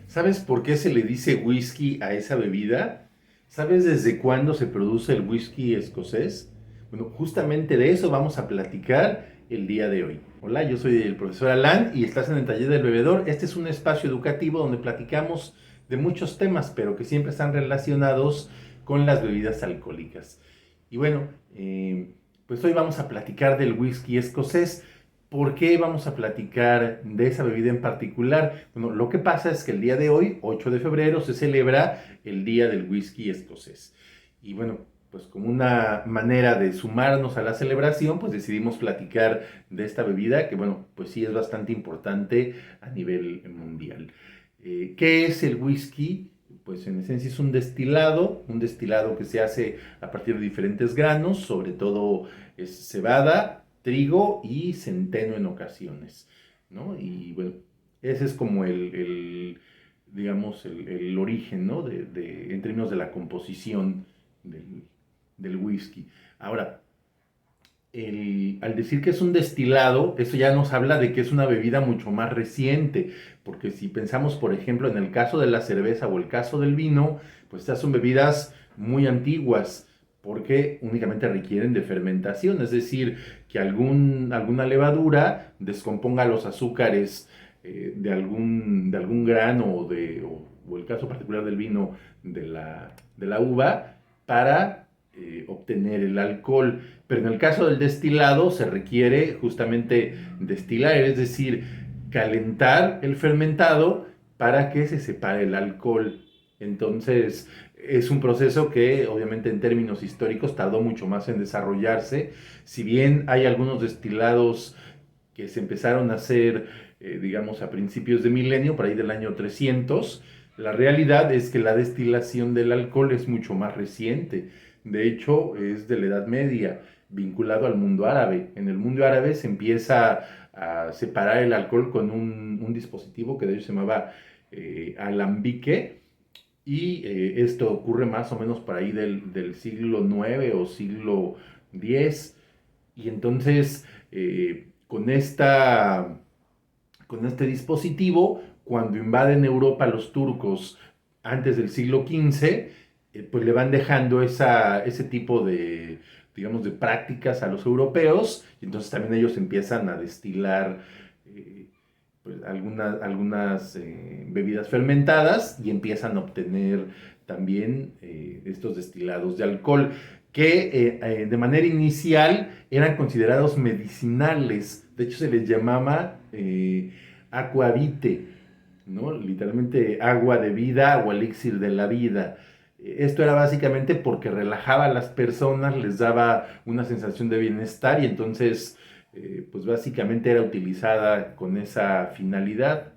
¿Sabes por qué se le dice whisky a esa bebida? ¿Sabes desde cuándo se produce el whisky escocés? Bueno, justamente de eso vamos a platicar el día de hoy. Hola, yo soy el profesor Alan y estás en el taller del bebedor. Este es un espacio educativo donde platicamos de muchos temas, pero que siempre están relacionados con las bebidas alcohólicas. Y bueno, pues hoy vamos a platicar del whisky escocés. ¿Por qué vamos a platicar de esa bebida en particular? Bueno, lo que pasa es que el día de hoy, 8 de febrero, se celebra el Día del Whisky Escocés. Y bueno, pues como una manera de sumarnos a la celebración, pues decidimos platicar de esta bebida que, bueno, pues sí es bastante importante a nivel mundial. ¿Qué es el whisky? Pues en esencia es un destilado que se hace a partir de diferentes granos, sobre todo es cebada, trigo y centeno en ocasiones, ¿no? Y bueno, ese es como digamos, el origen, ¿no? En términos de la composición del, del whisky. Ahora, al decir que es un destilado, eso ya nos habla de que es una bebida mucho más reciente, porque si pensamos, por ejemplo, en el caso de la cerveza o el caso del vino, pues estas son bebidas muy antiguas, porque únicamente requieren de fermentación, es decir, que alguna levadura descomponga los azúcares de algún grano o el caso particular del vino de la uva para obtener el alcohol. Pero en el caso del destilado se requiere justamente destilar, es decir, calentar el fermentado para que se separe el alcohol. Entonces, es un proceso que obviamente en términos históricos tardó mucho más en desarrollarse. Si bien hay algunos destilados que se empezaron a hacer, digamos, a principios de milenio, por ahí del año 300, la realidad es que la destilación del alcohol es mucho más reciente. De hecho, es de la Edad Media, vinculado al mundo árabe. En el mundo árabe se empieza a separar el alcohol con un dispositivo que de hecho se llamaba alambique, y esto ocurre más o menos por ahí del siglo IX o siglo X. Y entonces, con este dispositivo, cuando invaden Europa los turcos antes del siglo XV, pues le van dejando ese tipo de, digamos, de prácticas a los europeos, y entonces también ellos empiezan a destilar pues, algunas bebidas fermentadas y empiezan a obtener también estos destilados de alcohol que de manera inicial eran considerados medicinales. De hecho, se les llamaba aquavite, ¿no? Literalmente agua de vida o elixir de la vida. Esto era básicamente porque relajaba a las personas, les daba una sensación de bienestar y entonces, pues básicamente era utilizada con esa finalidad,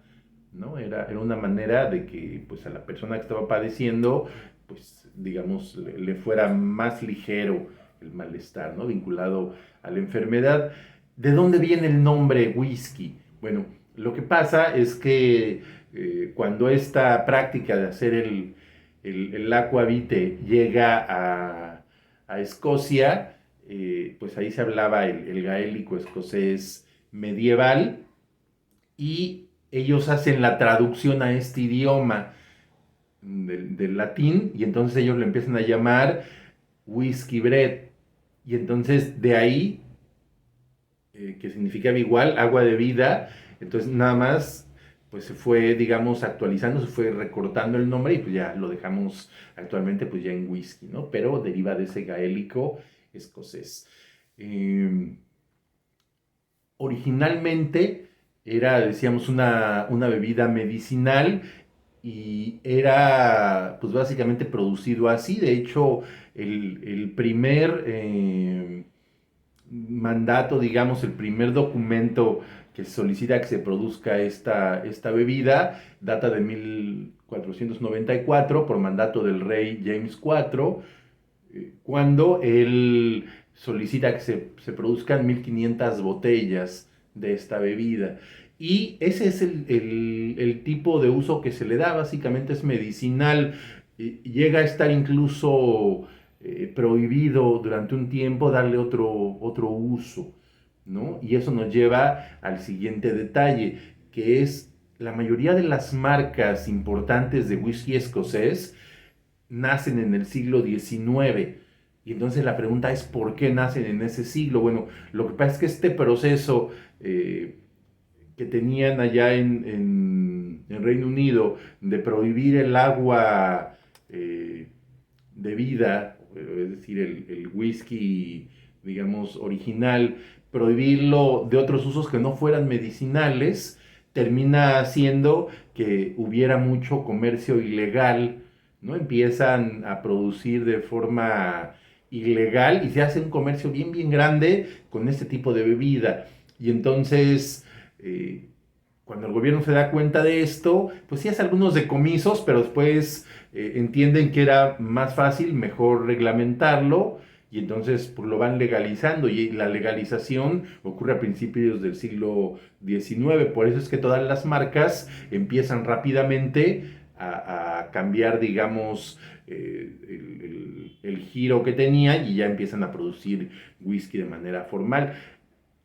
¿no? Era una manera de que pues a la persona que estaba padeciendo, pues digamos, le fuera más ligero el malestar, ¿no? Vinculado a la enfermedad. ¿De dónde viene el nombre whisky? Bueno, lo que pasa es que cuando esta práctica de hacer el aquavite llega a Escocia, pues ahí se hablaba el gaélico escocés medieval y ellos hacen la traducción a este idioma del latín y entonces ellos lo empiezan a llamar whisky bread. Y entonces de ahí, que significaba igual agua de vida, entonces nada más pues se fue, digamos, actualizando, se fue recortando el nombre y pues ya lo dejamos actualmente pues ya en whisky, ¿no? Pero deriva de ese gaélico escocés. Eh, Originalmente era, decíamos, una bebida medicinal y era, pues básicamente producido así. De hecho, el primer mandato, digamos, el primer documento que solicita que se produzca esta bebida data de 1494 por mandato del rey James IV, cuando él solicita que se produzcan 1500 botellas de esta bebida. Y ese es el tipo de uso que se le da, básicamente es medicinal. Llega a estar incluso prohibido durante un tiempo darle otro uso, ¿no? Y eso nos lleva al siguiente detalle, que es la mayoría de las marcas importantes de whisky escocés nacen en el siglo XIX. Y entonces la pregunta es, ¿por qué nacen en ese siglo? Bueno, lo que pasa es que este proceso que tenían allá en Reino Unido de prohibir el agua de vida, es decir, el whisky, digamos, original, prohibirlo de otros usos que no fueran medicinales, termina haciendo que hubiera mucho comercio ilegal, ¿no? Empiezan a producir de forma ilegal y se hace un comercio bien, bien grande con este tipo de bebida. Y entonces, cuando el gobierno se da cuenta de esto, pues sí hace algunos decomisos, pero después entienden que era más fácil, mejor reglamentarlo, y entonces pues, lo van legalizando, y la legalización ocurre a principios del siglo XIX. Por eso es que todas las marcas empiezan rápidamente a cambiar, digamos, el giro que tenía, y ya empiezan a producir whisky de manera formal.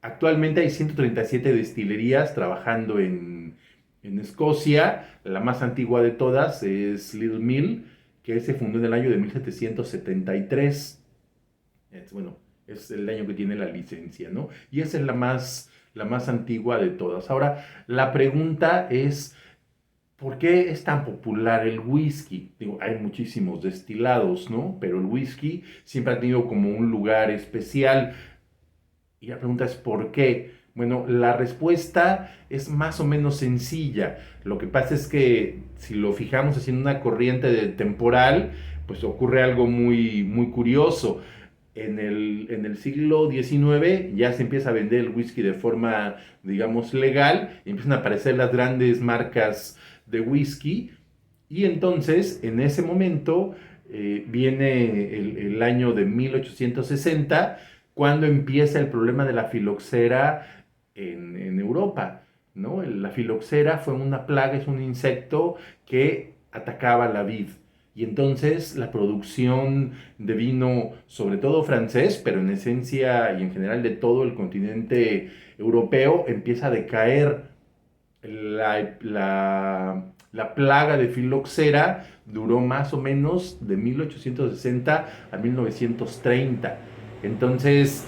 Actualmente hay 137 destilerías trabajando en Escocia. La más antigua de todas es Little Mill, que se fundó en el año de 1773. Bueno, es el año que tiene la licencia, ¿no? Y esa es la más antigua de todas. Ahora, la pregunta es, ¿por qué es tan popular el whisky? Digo, hay muchísimos destilados, ¿no? Pero el whisky siempre ha tenido como un lugar especial. Y la pregunta es ¿por qué? Bueno, la respuesta es más o menos sencilla. Lo que pasa es que si lo fijamos así en una corriente temporal, pues ocurre algo muy, muy curioso. En el siglo XIX ya se empieza a vender el whisky de forma, digamos, legal, y empiezan a aparecer las grandes marcas de whisky, y entonces en ese momento viene el año de 1860, cuando empieza el problema de la filoxera en Europa, ¿no? La filoxera fue una plaga, es un insecto que atacaba la vid. Y entonces la producción de vino, sobre todo francés, pero en esencia y en general de todo el continente europeo, empieza a decaer. La plaga de filoxera duró más o menos de 1860 a 1930. Entonces,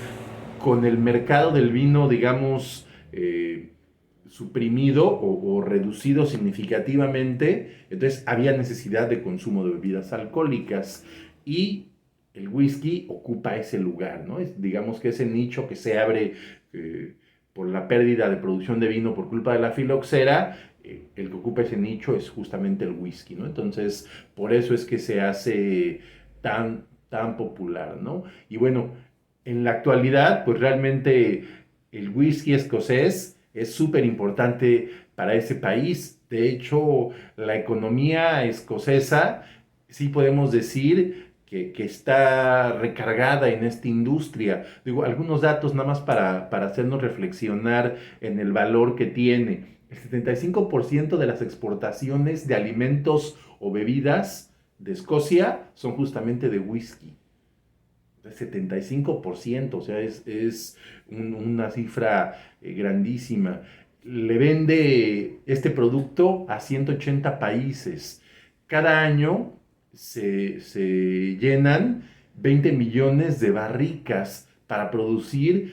con el mercado del vino, digamos, suprimido o reducido significativamente, entonces había necesidad de consumo de bebidas alcohólicas, y el whisky ocupa ese lugar, ¿no? Digamos que ese nicho que se abre por la pérdida de producción de vino por culpa de la filoxera, el que ocupa ese nicho es justamente el whisky, ¿no? Entonces, por eso es que se hace tan popular, ¿no? Y bueno, en la actualidad, pues realmente el whisky escocés es súper importante para ese país. De hecho, la economía escocesa, sí podemos decir que está recargada en esta industria. Digo, algunos datos nada más para hacernos reflexionar en el valor que tiene. El 75% de las exportaciones de alimentos o bebidas de Escocia son justamente de whisky. 75%, o sea, es una cifra grandísima. Le vende este producto a 180 países. Cada año se llenan 20 millones de barricas para producir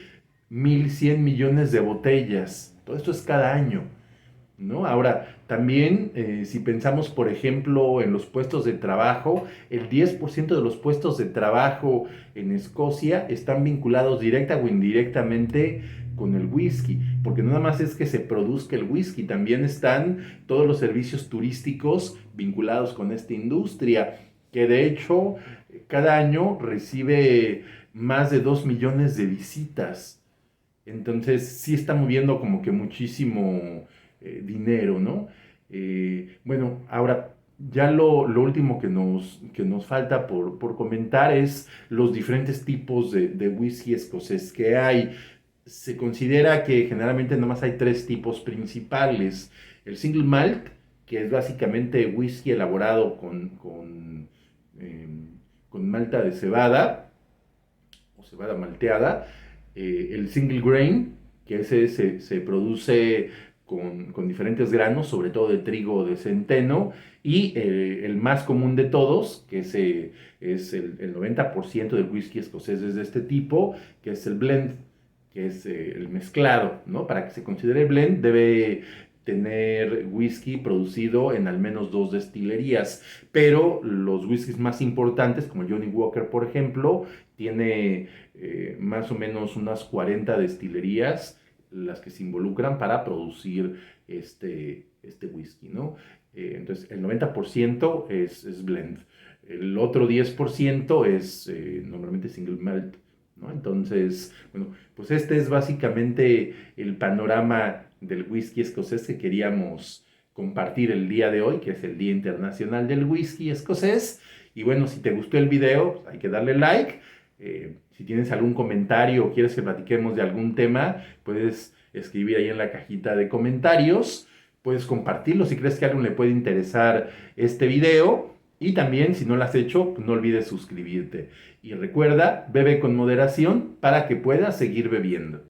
1.100 millones de botellas. Todo esto es cada año, ¿no? Ahora, también si pensamos, por ejemplo, en los puestos de trabajo, el 10% de los puestos de trabajo en Escocia están vinculados directa o indirectamente con el whisky, porque no nada más es que se produzca el whisky, también están todos los servicios turísticos vinculados con esta industria, que de hecho cada año recibe más de 2 millones de visitas. Entonces sí está moviendo como que muchísimo dinero, ¿no? Bueno, ahora ya lo último que nos falta por comentar es los diferentes tipos de whisky escocés que hay. Se considera que generalmente nomás hay tres tipos principales. El single malt, que es básicamente whisky elaborado con malta de cebada o cebada malteada. El single grain, que ese se produce con diferentes granos, sobre todo de trigo o de centeno, y el más común de todos, que es el 90% del whisky escocés es de este tipo, que es el blend, que es el mezclado, ¿no? Para que se considere blend debe tener whisky producido en al menos dos destilerías, pero los whiskies más importantes, como Johnny Walker, por ejemplo, tiene más o menos unas 40 destilerías las que se involucran para producir este whisky, ¿no? Entonces, el 90% es blend. El otro 10% es normalmente single malt, ¿no? Entonces, bueno, pues este es básicamente el panorama del whisky escocés que queríamos compartir el día de hoy, que es el Día Internacional del Whisky Escocés. Y bueno, si te gustó el video, hay que darle like. Si tienes algún comentario o quieres que platiquemos de algún tema, puedes escribir ahí en la cajita de comentarios. Puedes compartirlo si crees que a alguien le puede interesar este video. Y también, si no lo has hecho, pues no olvides suscribirte. Y recuerda, bebe con moderación para que puedas seguir bebiendo.